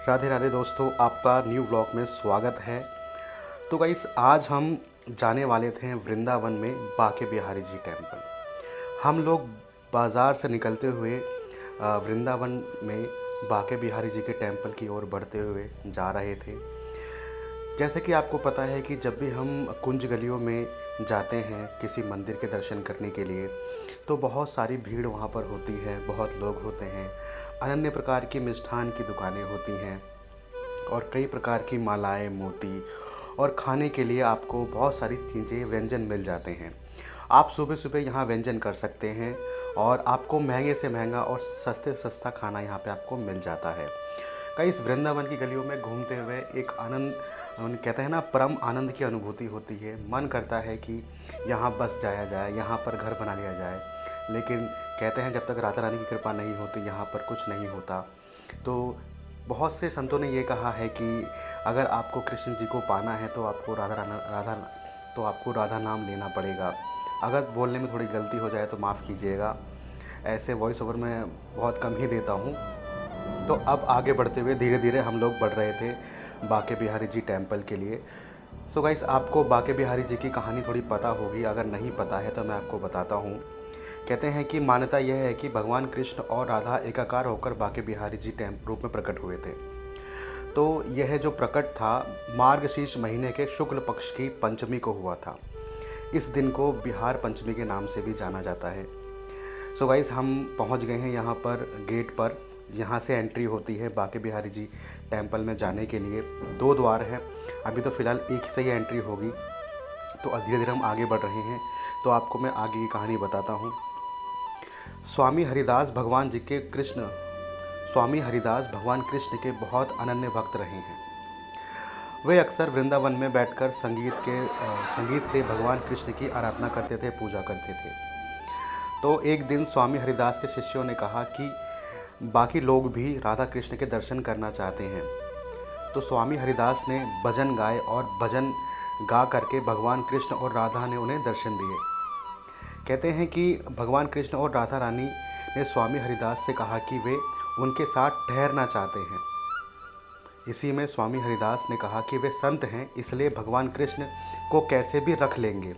राधे राधे दोस्तों, आपका new vlog में स्वागत है। तो गाइस, आज हम जाने वाले थे वृंदावन में बाके बिहारी जी टेम्पल। हम लोग बाज़ार से निकलते हुए वृंदावन में बाके बिहारी जी के टेम्पल की ओर बढ़ते हुए जा रहे थे। जैसे कि आपको पता है कि जब भी हम कुंज गलियों में जाते हैं किसी मंदिर के दर्शन करने के लिए, तो बहुत सारी भीड़ वहाँ पर होती है, बहुत लोग होते हैं, अनन्य प्रकार की मिष्ठान की दुकानें होती हैं और कई प्रकार की मालाएं, मोती और खाने के लिए आपको बहुत सारी चीज़ें, व्यंजन मिल जाते हैं। आप सुबह सुबह यहाँ व्यंजन कर सकते हैं और आपको महंगे से महंगा और सस्ते से सस्ता खाना यहाँ पे आपको मिल जाता है। कई इस वृंदावन की गलियों में घूमते हुए एक आनंद, कहते हैं ना, परम आनंद की अनुभूति होती है। मन करता है कि यहाँ बस जाया जाए, यहाँ पर घर बना लिया जाए, लेकिन कहते हैं जब तक राधा रानी की कृपा नहीं होती यहाँ पर कुछ नहीं होता। तो बहुत से संतों ने ये कहा है कि अगर आपको कृष्ण जी को पाना है तो आपको राधा नाम लेना पड़ेगा। अगर बोलने में थोड़ी गलती हो जाए तो माफ़ कीजिएगा, ऐसे वॉइस ओवर मैं बहुत कम ही देता हूँ। तो अब आगे बढ़ते हुए धीरे धीरे हम लोग बढ़ रहे थे बाके बिहारी जी टेम्पल के लिए। सो गाइस, आपको बाके बिहारी जी की कहानी थोड़ी पता होगी, अगर नहीं पता है तो मैं आपको बताता हूँ। कहते हैं कि मान्यता यह है कि भगवान कृष्ण और राधा एकाकार होकर बाके बिहारी जी रूप में प्रकट हुए थे। तो यह जो प्रकट था मार्गशीर्ष महीने के शुक्ल पक्ष की पंचमी को हुआ था। इस दिन को बिहार पंचमी के नाम से भी जाना जाता है। सो गाइस, हम पहुंच गए हैं यहाँ पर गेट पर। यहाँ से एंट्री होती है बाके बिहारी जी टेम्पल में जाने के लिए। 2 द्वार हैं, अभी तो फ़िलहाल एक से ही एंट्री होगी। तो धीरे धीरे हम आगे बढ़ रहे हैं, तो आपको मैं आगे की कहानी बताता हूँ। स्वामी हरिदास भगवान कृष्ण के बहुत अनन्य भक्त रहे हैं। वे अक्सर वृंदावन में बैठकर संगीत से भगवान कृष्ण की आराधना करते थे, पूजा करते थे। तो एक दिन स्वामी हरिदास के शिष्यों ने कहा कि बाकी लोग भी राधा कृष्ण के दर्शन करना चाहते हैं। तो स्वामी हरिदास ने भजन गाए और भजन गा करके भगवान कृष्ण और राधा ने उन्हें दर्शन दिए। कहते हैं कि भगवान कृष्ण और राधा रानी ने स्वामी हरिदास से कहा कि वे उनके साथ ठहरना चाहते हैं। इसी में स्वामी हरिदास ने कहा कि वे संत हैं, इसलिए भगवान कृष्ण को कैसे भी रख लेंगे।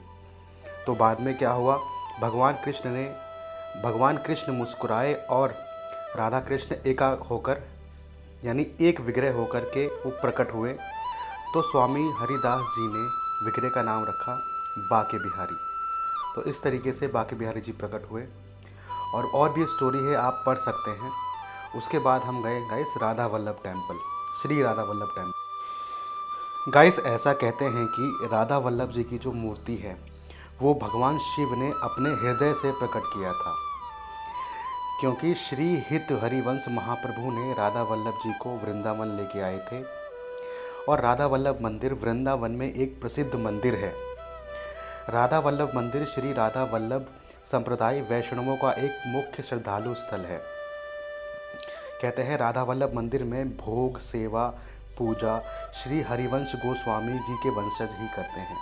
तो बाद में क्या हुआ, भगवान कृष्ण मुस्कुराए और राधा कृष्ण एकाक होकर, यानी एक विग्रह होकर के वो प्रकट हुए। तो स्वामी हरिदास जी ने विग्रह का नाम रखा बाके बिहारी। तो इस तरीके से बाके बिहारी जी प्रकट हुए। और भी स्टोरी है, आप पढ़ सकते हैं। उसके बाद हम गए guys Radha Vallabh temple, Shri Radha Vallabh temple. Guys, ऐसा कहते हैं कि राधा वल्लभ जी की जो मूर्ति है वो भगवान शिव ने अपने हृदय से प्रकट किया था, क्योंकि श्री हित हरिवंश महाप्रभु ने राधा वल्लभ जी को वृंदावन लेके आए थे। और राधा वल्लभ मंदिर वृंदावन में एक प्रसिद्ध मंदिर है। राधा वल्लभ मंदिर श्री राधा वल्लभ संप्रदाय वैष्णवों का एक मुख्य श्रद्धालु स्थल है। कहते हैं राधा वल्लभ मंदिर में भोग, सेवा, पूजा श्री हरिवंश गोस्वामी जी के वंशज ही करते हैं।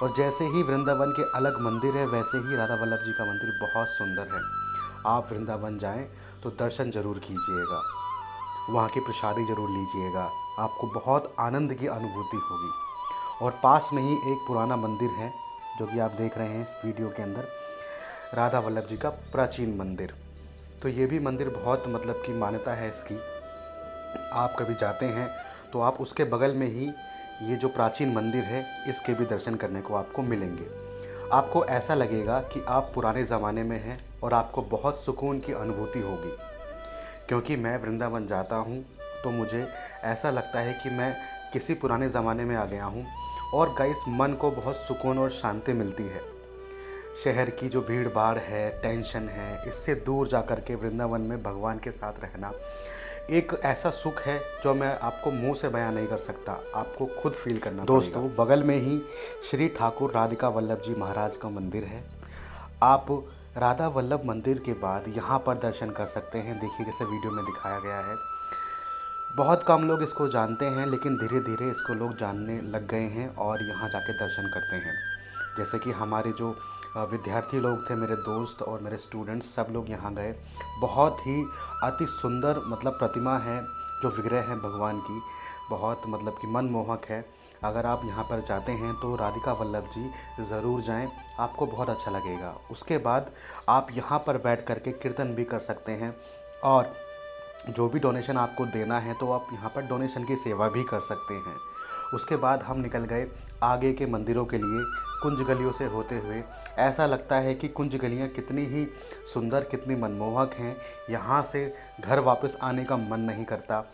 और जैसे ही वृंदावन के अलग मंदिर है, वैसे ही राधा वल्लभ जी का मंदिर बहुत सुंदर है। आप वृंदावन जाएं तो दर्शन ज़रूर कीजिएगा, वहाँ की प्रसादी ज़रूर लीजिएगा, आपको बहुत आनंद की अनुभूति होगी। और पास में ही एक पुराना मंदिर है जो कि आप देख रहे हैं इस वीडियो के अंदर, राधा वल्लभ जी का प्राचीन मंदिर। तो ये भी मंदिर बहुत मतलब की मान्यता है इसकी। आप कभी जाते हैं तो आप उसके बगल में ही ये जो प्राचीन मंदिर है इसके भी दर्शन करने को आपको मिलेंगे। आपको ऐसा लगेगा कि आप पुराने ज़माने में हैं और आपको बहुत सुकून की अनुभूति होगी। क्योंकि मैं वृंदावन जाता हूँ तो मुझे ऐसा लगता है कि मैं किसी पुराने ज़माने में आ गया हूँ। और गाइस, मन को बहुत सुकून और शांति मिलती है। शहर की जो भीड़ भाड़ है, टेंशन है, इससे दूर जा कर के वृंदावन में भगवान के साथ रहना एक ऐसा सुख है जो मैं आपको मुंह से बयां नहीं कर सकता, आपको खुद फील करना पड़ेगा। दोस्तों, बगल में ही श्री ठाकुर राधिका वल्लभ जी महाराज का मंदिर है। आप राधा वल्लभ मंदिर के बाद यहाँ पर दर्शन कर सकते हैं। देखिए, जैसे वीडियो में दिखाया गया है। बहुत कम लोग इसको जानते हैं, लेकिन धीरे धीरे इसको लोग जानने लग गए हैं और यहाँ जाके दर्शन करते हैं। जैसे कि हमारे जो विद्यार्थी लोग थे, मेरे दोस्त और मेरे स्टूडेंट्स, सब लोग यहाँ गए। बहुत ही अति सुंदर मतलब प्रतिमा है जो विग्रह हैं भगवान की, बहुत मतलब कि मनमोहक है। अगर आप यहाँ पर जाते हैं तो राधिका वल्लभ जी ज़रूर जाएं, आपको बहुत अच्छा लगेगा। उसके बाद आप यहाँ पर बैठ कर के कीर्तन भी कर सकते हैं, और जो भी डोनेशन आपको देना है तो आप यहाँ पर डोनेशन की सेवा भी कर सकते हैं। उसके बाद हम निकल गए आगे के मंदिरों के लिए, कुंज गलियों से होते हुए। ऐसा लगता है कि कुंज गलियाँ कितनी ही सुंदर, कितनी मनमोहक हैं। यहाँ से घर वापस आने का मन नहीं करता।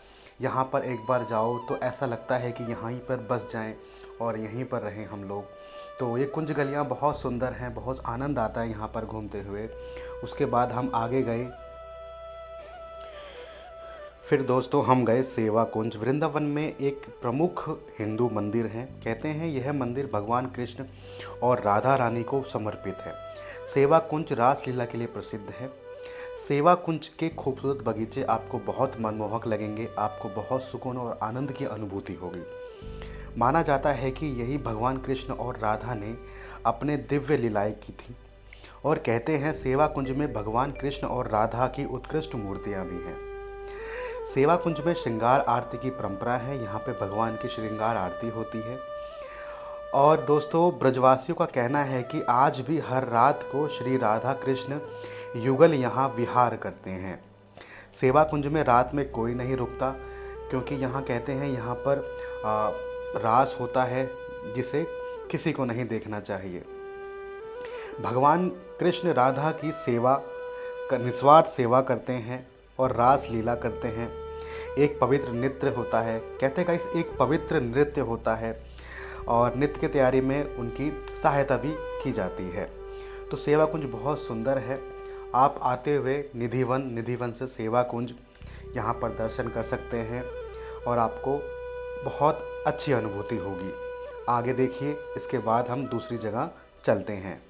यहाँ पर एक बार जाओ तो ऐसा लगता है कि यहीं पर बस जाएं और यहीं पर रहें हम लोग। तो ये कुंज गलियाँ बहुत सुंदर हैं, बहुत आनंद आता है यहाँ पर घूमते हुए। उसके बाद हम आगे गए, फिर दोस्तों हम गए सेवा कुंज। वृंदावन में एक प्रमुख हिंदू मंदिर है। कहते हैं यह मंदिर भगवान कृष्ण और राधा रानी को समर्पित है। सेवा कुंज रासलीला के लिए प्रसिद्ध है। सेवा कुंज के खूबसूरत बगीचे आपको बहुत मनमोहक लगेंगे, आपको बहुत सुकून और आनंद की अनुभूति होगी। माना जाता है कि यही भगवान कृष्ण और राधा ने अपने दिव्य लीलाएं की थी, और कहते हैं सेवा कुंज में भगवान कृष्ण और राधा की उत्कृष्ट मूर्तियां भी हैं। सेवा कुंज में श्रृंगार आरती की परंपरा है। यहाँ पे भगवान की श्रृंगार आरती होती है। और दोस्तों ब्रजवासियों का कहना है कि आज भी हर रात को श्री राधा कृष्ण युगल यहाँ विहार करते हैं। सेवा कुंज में रात में कोई नहीं रुकता, क्योंकि यहाँ कहते हैं यहाँ पर रास होता है जिसे किसी को नहीं देखना चाहिए। भगवान कृष्ण राधा की सेवा निस्वार्थ सेवा करते हैं और रास लीला करते हैं। एक पवित्र नृत्य होता है, कहते हैं गाइस एक पवित्र नृत्य होता है, और नृत्य की तैयारी में उनकी सहायता भी की जाती है। तो सेवा कुंज बहुत सुंदर है। आप आते हुए निधिवन से सेवा कुंज यहाँ पर दर्शन कर सकते हैं, और आपको बहुत अच्छी अनुभूति होगी। आगे देखिए, इसके बाद हम दूसरी जगह चलते हैं।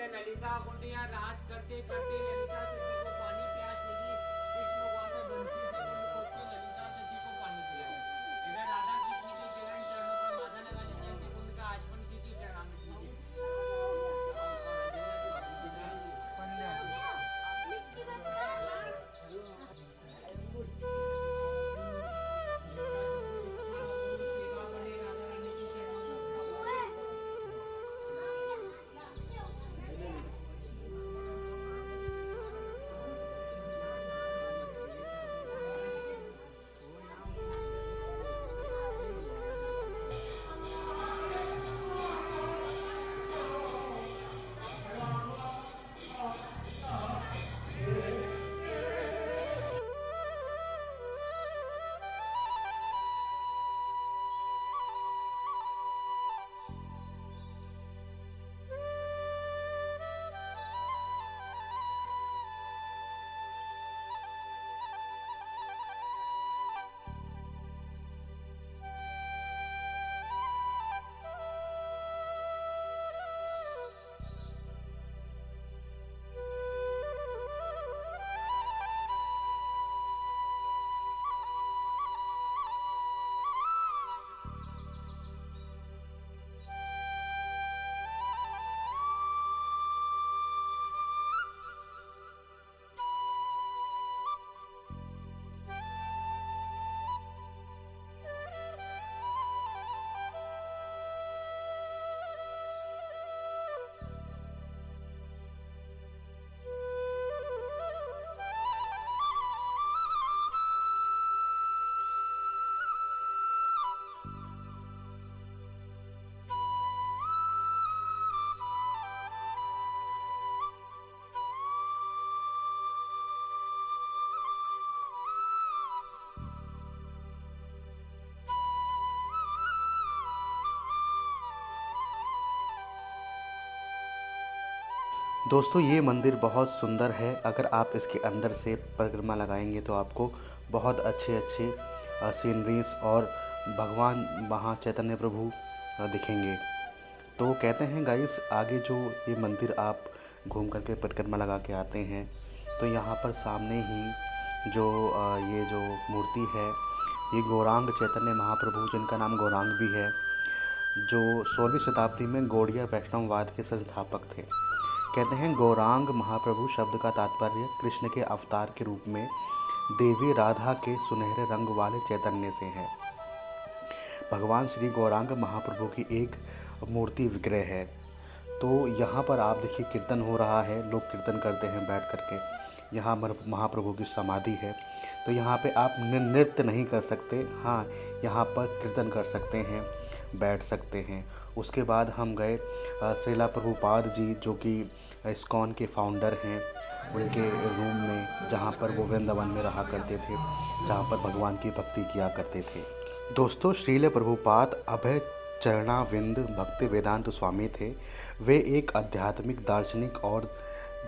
ललिता कुंडिया रास करते करते ललिता सखी को पानी प्यास लगी। कृष्ण भगवान ने बंसी से कुंड खोद के ललिता सखी को पानी पिलाया। इधर राधा कृष्ण के चरणों पर माथा लगा ली, जैसे कुंड का आचमन की चरणामृत कीजिए। दोस्तों ये मंदिर बहुत सुंदर है। अगर आप इसके अंदर से परिक्रमा लगाएंगे तो आपको बहुत अच्छे अच्छे सीनरीज और भगवान वहाँ चैतन्य प्रभु दिखेंगे। तो कहते हैं गाइस, आगे जो ये मंदिर आप घूम करके परिक्रमा लगा के आते हैं तो यहाँ पर सामने ही जो ये जो मूर्ति है, ये गौरांग चैतन्य महाप्रभु, जिनका नाम गौरांग भी है, जो 16वीं शताब्दी में गौड़िया वैष्णववाद के संस्थापक थे। कहते हैं गौरांग महाप्रभु शब्द का तात्पर्य कृष्ण के अवतार के रूप में देवी राधा के सुनहरे रंग वाले चैतन्य से है। भगवान श्री गौरांग महाप्रभु की एक मूर्ति विग्रह है। तो यहाँ पर आप देखिए कीर्तन हो रहा है, लोग कीर्तन करते हैं बैठ करके। यहाँ महाप्रभु की समाधि है, तो यहाँ पे आप नृत्य नहीं कर सकते, हाँ यहाँ पर कीर्तन कर सकते हैं, बैठ सकते हैं। उसके बाद हम गए श्रीला प्रभुपाद जी, जो कि इस्कॉन के फाउंडर हैं, उनके रूम में, जहाँ पर वो वृंदावन में रहा करते थे, जहाँ पर भगवान की भक्ति किया करते थे। दोस्तों श्रील प्रभुपाद अभय चरणाविंद भक्ति वेदांत स्वामी थे। वे एक आध्यात्मिक, दार्शनिक और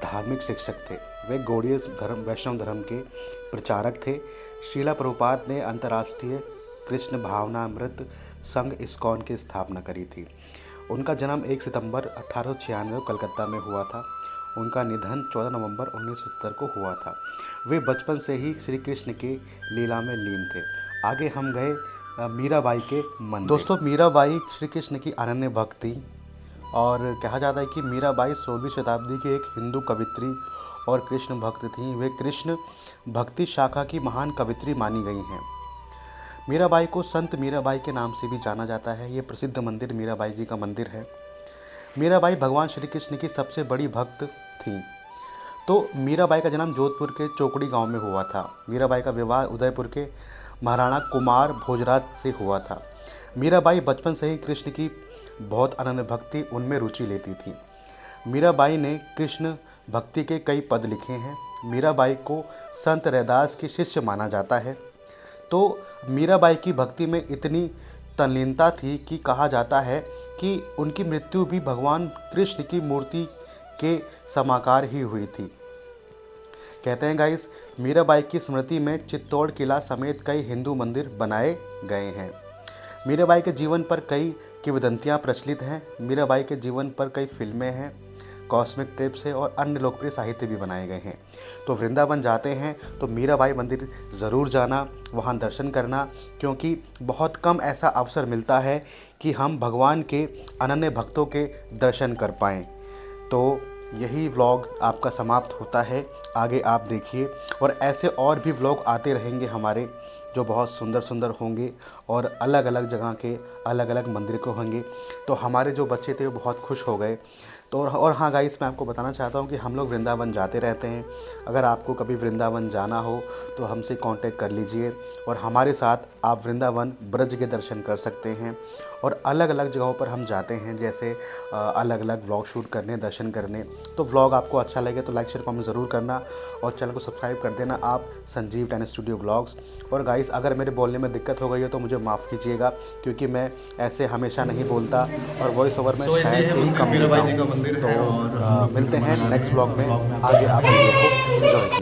धार्मिक शिक्षक थे। वे गौड़ीय धर्म, वैष्णव धर्म के प्रचारक थे। श्रीला प्रभुपाद ने अंतर्राष्ट्रीय कृष्ण भावनामृत संघ इस्कॉन की स्थापना करी थी। उनका जन्म 1 सितंबर 1896 कलकत्ता में हुआ था। उनका निधन 14 नवंबर 1970 को हुआ था। वे बचपन से ही श्री कृष्ण के लीला में लीन थे। आगे हम गए मीराबाई के मंदिर। दोस्तों मीराबाई श्री कृष्ण की अनन्य भक्ति, और कहा जाता है कि मीराबाई 16वीं शताब्दी की एक हिंदू कवित्री और कृष्ण भक्त थीं। वे कृष्ण भक्ति शाखा की महान कवित्री मानी गई हैं। मीराबाई को संत मीराबाई के नाम से भी जाना जाता है। ये प्रसिद्ध मंदिर मीराबाई जी का मंदिर है। मीराबाई भगवान श्री कृष्ण की सबसे बड़ी भक्त थीं। तो मीराबाई का जन्म जोधपुर के चौकड़ी गांव में हुआ था। मीराबाई का विवाह उदयपुर के महाराणा कुमार भोजराज से हुआ था। मीराबाई बचपन से ही कृष्ण की बहुत अनन्य भक्ति, उनमें रुचि लेती थी। मीराबाई ने कृष्ण भक्ति के कई पद लिखे हैं। मीराबाई को संत रैदास की शिष्य माना जाता है। तो मीराबाई की भक्ति में इतनी तल्लीनता थी कि कहा जाता है कि उनकी मृत्यु भी भगवान कृष्ण की मूर्ति के समाकार ही हुई थी। कहते हैं गाइस, मीराबाई की स्मृति में चित्तौड़ किला समेत कई हिंदू मंदिर बनाए गए हैं। मीराबाई के जीवन पर कई किंवदंतियाँ प्रचलित हैं। मीराबाई के जीवन पर कई फिल्में हैं, कॉस्मिक ट्रिप्स है और अन्य लोकप्रिय साहित्य भी बनाए गए हैं। तो वृंदावन जाते हैं तो मीराबाई मंदिर ज़रूर जाना, वहाँ दर्शन करना, क्योंकि बहुत कम ऐसा अवसर मिलता है कि हम भगवान के अनन्य भक्तों के दर्शन कर पाएँ। तो यही व्लॉग आपका समाप्त होता है। आगे आप देखिए, और ऐसे और भी व्लॉग आते रहेंगे हमारे, जो बहुत सुंदर सुंदर होंगे और अलग अलग जगह के अलग अलग मंदिर को होंगे। तो हमारे जो बच्चे थे वो बहुत खुश हो गए। तो और हाँ गाइस, मैं आपको बताना चाहता हूँ कि हम लोग वृंदावन जाते रहते हैं। अगर आपको कभी वृंदावन जाना हो तो हमसे कांटेक्ट कर लीजिए, और हमारे साथ आप वृंदावन ब्रज के दर्शन कर सकते हैं। और अलग अलग जगहों पर हम जाते हैं, जैसे अलग अलग व्लॉग शूट करने, दर्शन करने। तो व्लॉग आपको अच्छा लगे तो लाइक शेयर कमेंट ज़रूर करना, और चैनल को सब्सक्राइब कर देना आप, संजीव टेन स्टूडियो व्लॉग्स। और गाइस, अगर मेरे बोलने में दिक्कत हो गई है तो मुझे माफ़ कीजिएगा, क्योंकि मैं ऐसे हमेशा नहीं बोलता और वॉइस ओवर में शायद से ही कम बोलता हूं। तो मिलते हैं नेक्स्ट व्लॉग में। आगे आप वीडियो को एंजॉय